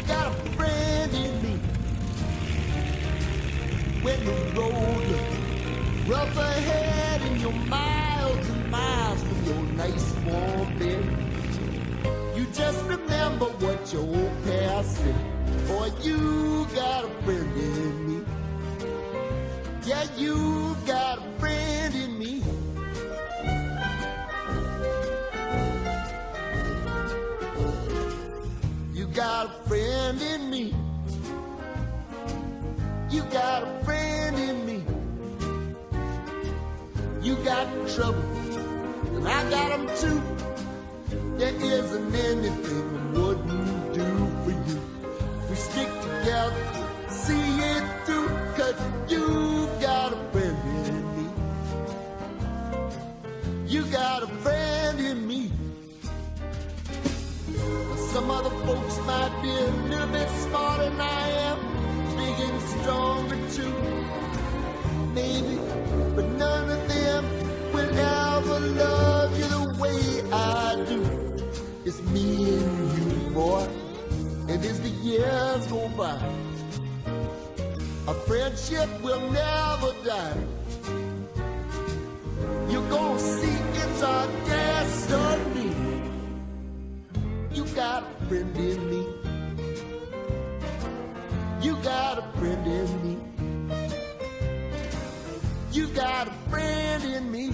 got a friend in me. When the road looks rough ahead and you're miles and miles from your nice warm bed, you just remember what your old past said. Boy, you got a friend in me. Yeah, you got a friend in me. You got a friend in me. You got a friend in me. You got trouble, and I got them too. There isn't anything I wouldn't do for you. If we stick together, see it through, 'cause you got a friend in me. You got a friend in me. Some other folks might be a little bit smarter than I am, big and stronger too, maybe, but none of them will ever love you the way I do. It's me and you, boy, and as the years go by, our friendship will never die. You're gonna see it's our destiny. You got a friend in me. You got a friend in me. You got a friend in me.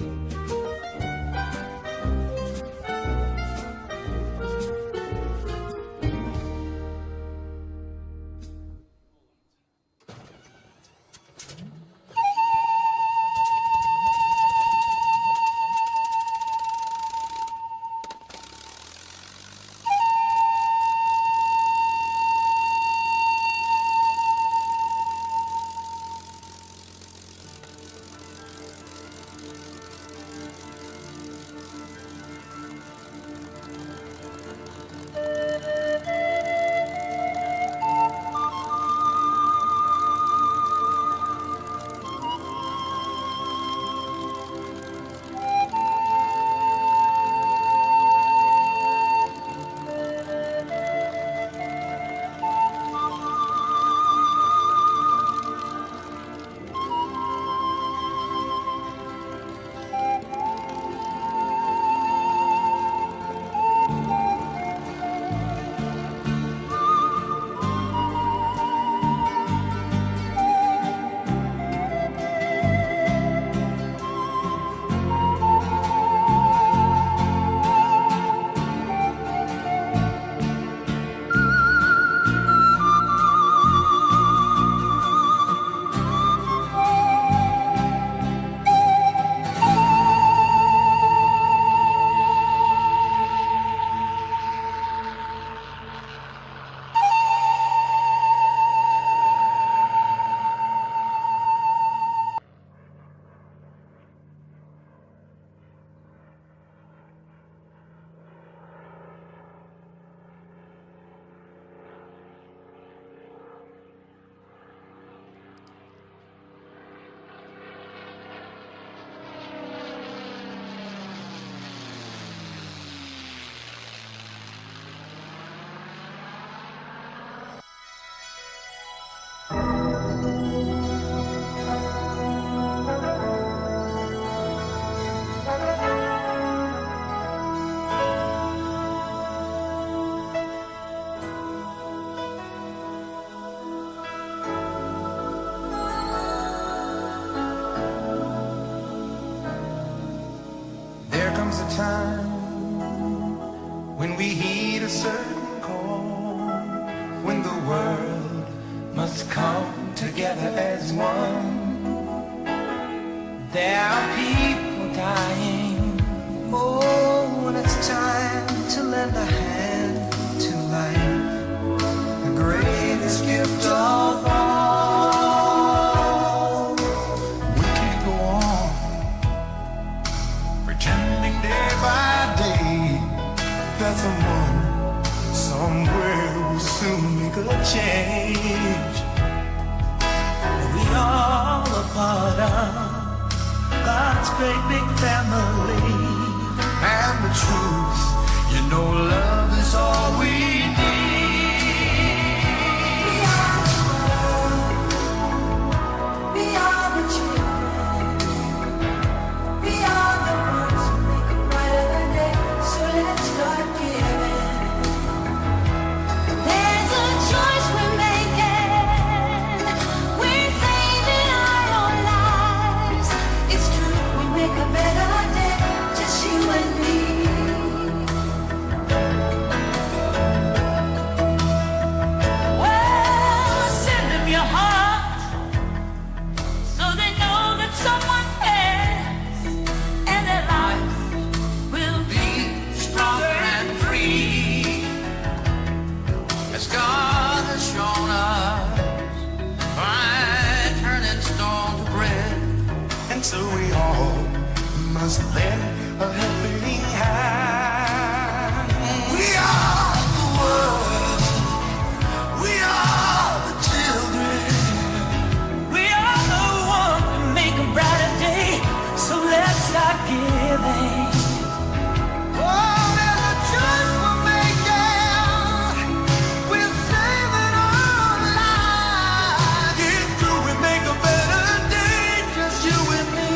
Time when we heed a certain call, when the world must come together as one. There are people dying. Oh, when it's time to lend a hand to life, the greatest gift of all. We can't go on pretending day by day that someone somewhere will soon make a change. We all a part of God's great big family. And the truth, you know, love is all we need. Yes, God has shown us by turning stone to bread. And so we all must lend a helping hand. We are the world. We are the children. We are the one to make a brighter day. So let's start giving. Oh, there's a choice we're making. We're saving our lives. Get through and make a better day. Just you and me.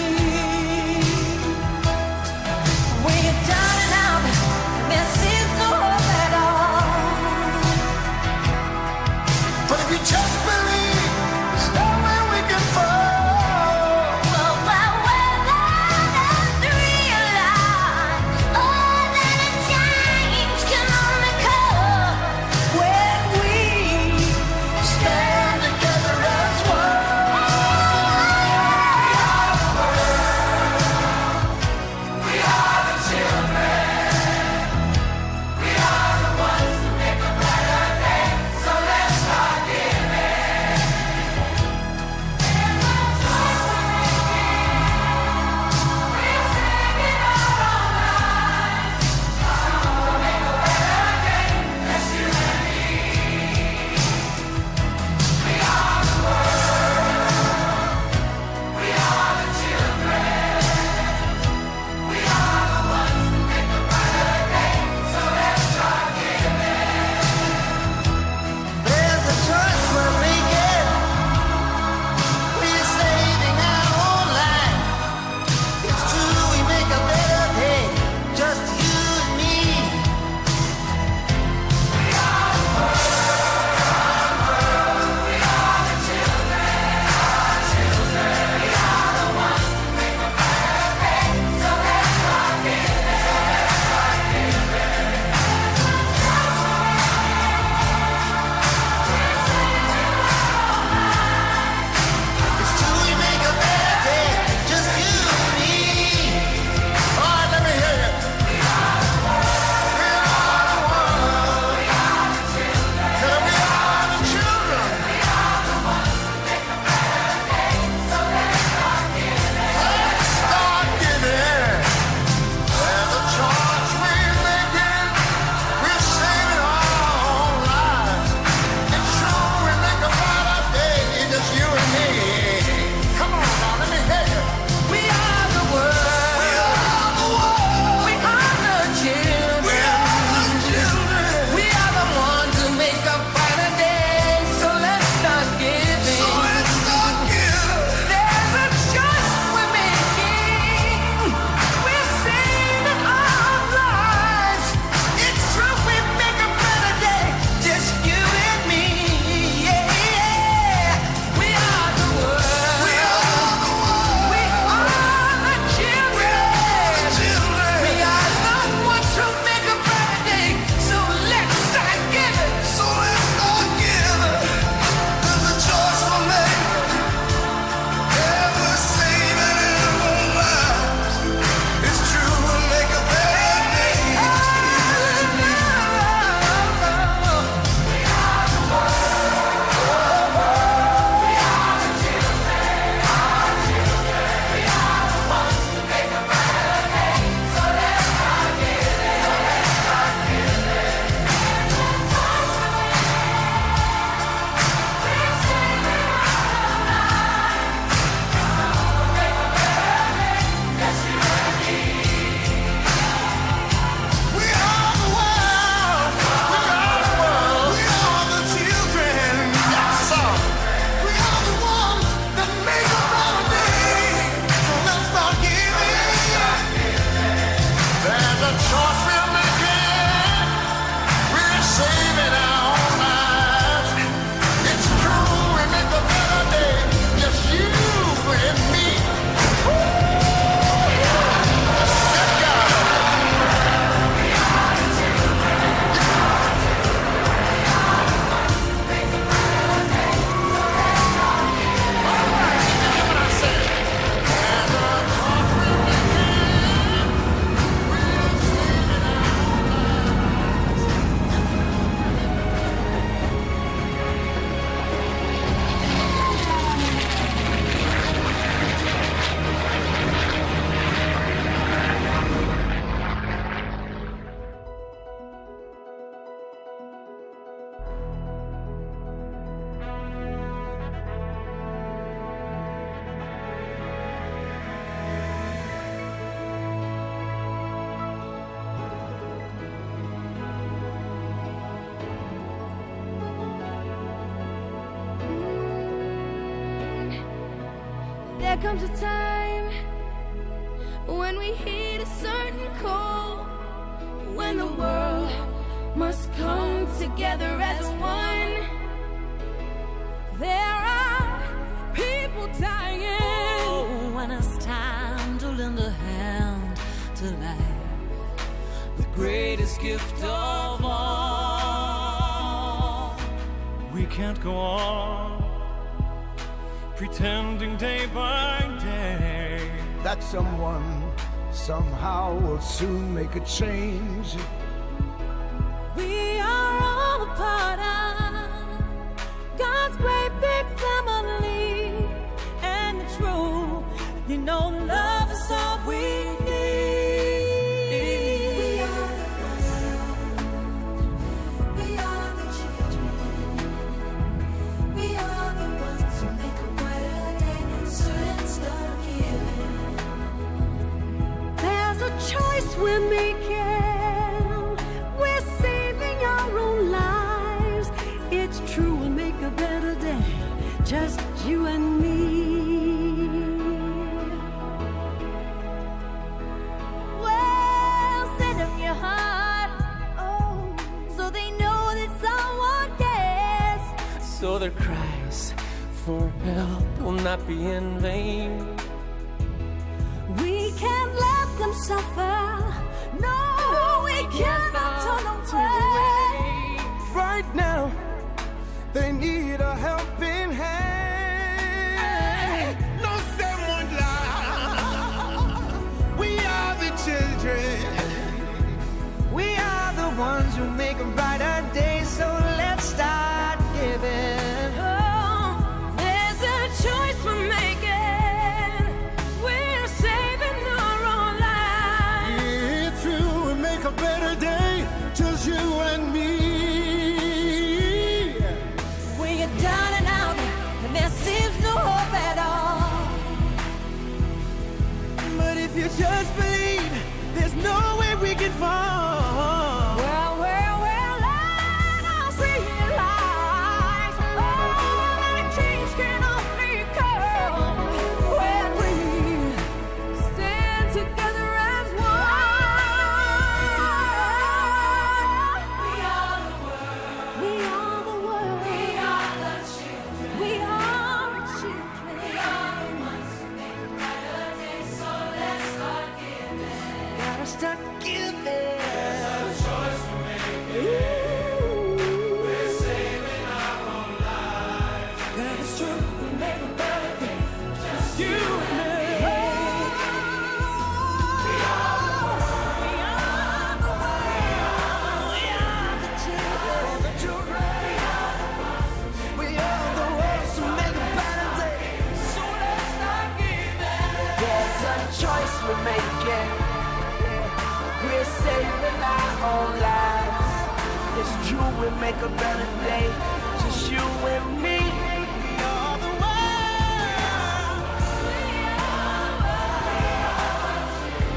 There comes a time when we heed a certain call, when the world must come together as one. There are people dying. Oh, when it's time to lend a hand to life, the greatest gift of all. We can't go on pretending day by day that someone somehow will soon make a change. We are all a part of God's great big family, and it's true, you know, love is all we need. We are the world. We are the children. We are the ones who make a brighter day. So let's start giving. There's a choice we're making. We're saving our own lives. It's true, we'll make a better day, just you and me. Well, send them your heart, oh, so they know that someone cares. So their cries for help will not be in vain. We can't let them suffer. No, we cannot turn away. Right now, they need a helping hand. No someone lie. We are the children. We are the ones who make a brighter day, so let's start giving. Oh, there's a choice we're making. We're saving our own lives. It's true, we make a better day, just you and me. When you're down and out, and there seems no hope at all. But if you just believe, there's no way we can fall. Well, let us realize, oh, that change can only come when we stand together as one. We are the world. We are the world. We are the children. We are the children. We are the ones who make a brighter day. So let's start giving. Gotta start giving. That is true, we make a better day, just you and me. We are the world. We are the children. The children. We are the ones who make a better day. So let's start giving. There's a choice we're making. We're saving our own lives. It's true, we make a better day. Just you and me. We are the world.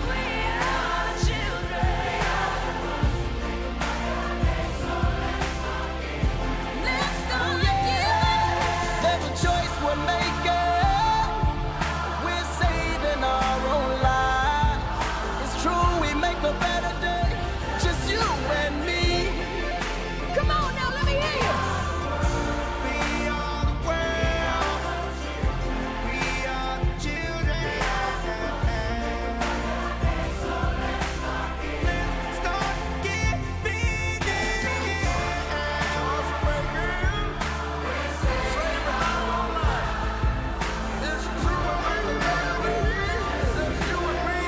We are children. Let's start giving. There's a choice we're making. We're saving our own lives. It's true, we make a better day. Just you and me. Come on now, let me hear you. We are the world. We are the children. Let's start giving. We're saving our own lives. It's true, we make a better day. Just you and me.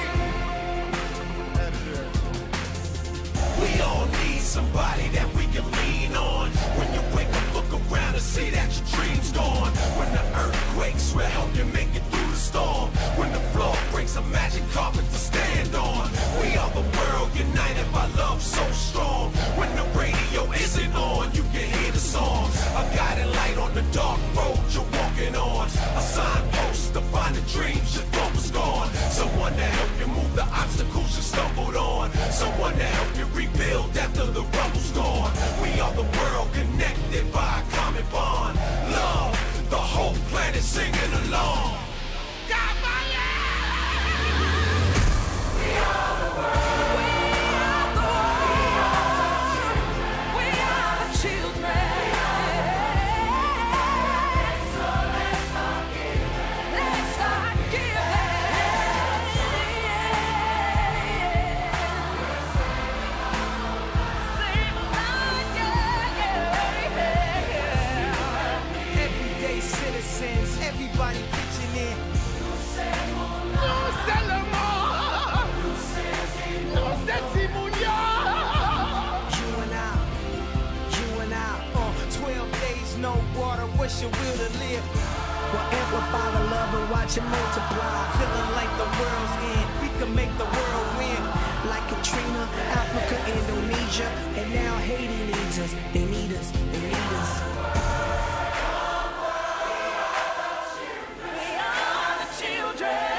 We all need somebody that we can lean on. When you wake up, look around and see that your dream's gone. When the earth quakes, we'll help you make it through the storm. When the floor breaks, a magic carpet to stand on. We are the world united by love so strong. When the radio isn't on, you can hear the songs. A guiding light on the dark road you're walking on. A signpost to find the dreams you thought was gone. Someone to help you move the obstacles you stumbled on. Someone to help you rebuild after the rumble's gone. We are the world connected by a common bond. Love, the whole planet singing along. God no water, what's your will to live? We'll amplify the love and watch it multiply. Feeling like the world's end, we can make the world win. Like Katrina, Africa, Indonesia, and now Haiti needs us. They need us, they need us. We are the children.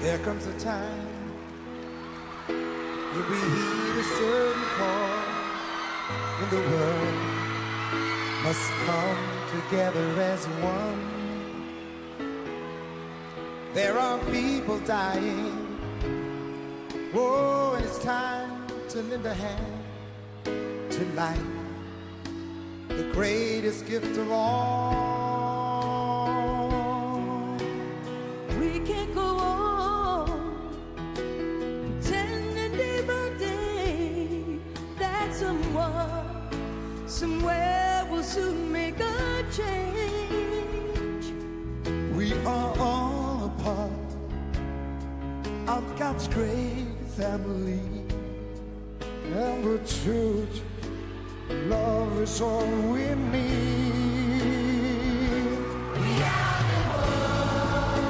There comes a time when we heed a certain call, when the world must come together as one. There are people dying. Oh, and it's time to lend a hand to life, the greatest gift of all. We can't go on pretending day by day that someone, somewhere will soon make a change. We are all a part of God's great family, and the truth, love is all we need. We are the world.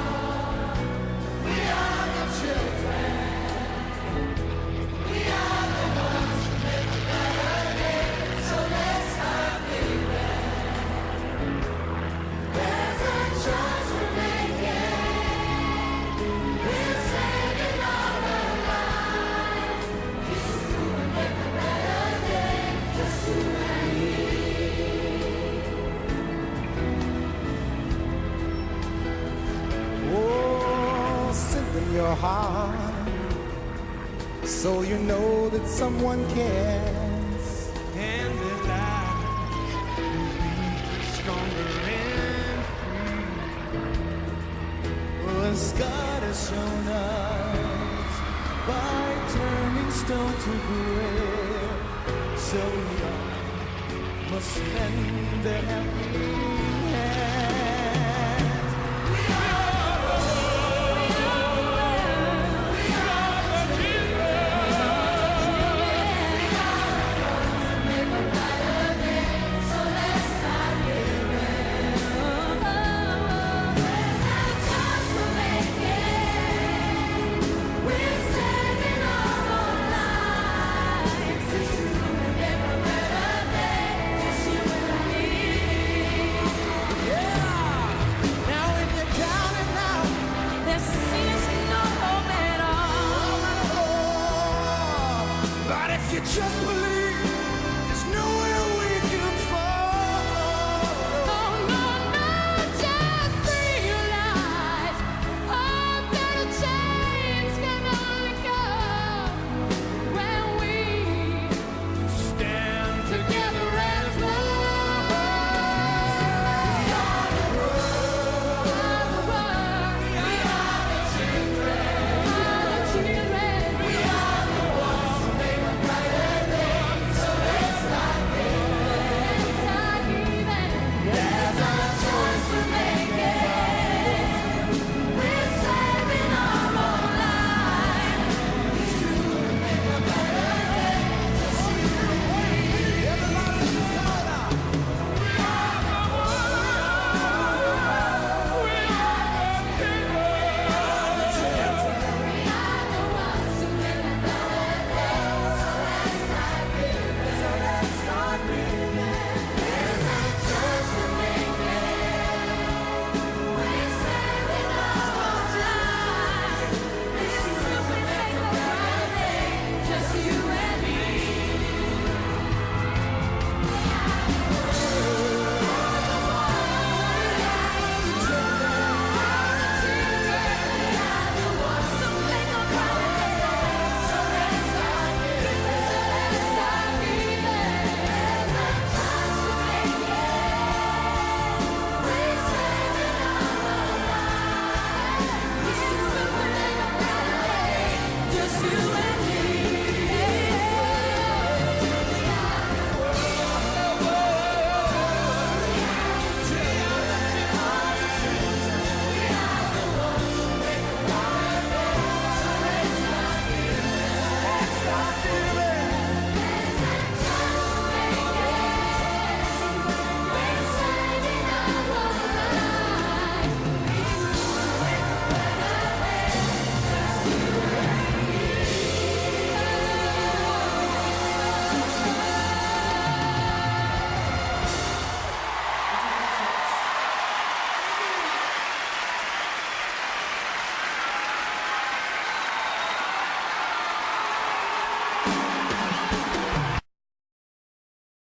We are the children. We are the ones who make a better day. So let's start living. There's a choice we're making. We're saving all our lives. This is gonna make a better day. Just you and me. Oh, send them your heart, so you know that someone cares. And that life will be stronger and free. As God has shown us by turning stone to bread, so young must lend their helping hand. We are the world. We are the children. We are the ones who make a better day. So let's start living. There's a choice we're making. We're saving all our lives. This is gonna make a better day. Just you and me. Yeah. Now if you're down and out, There seems no hope at all. But if you just believe.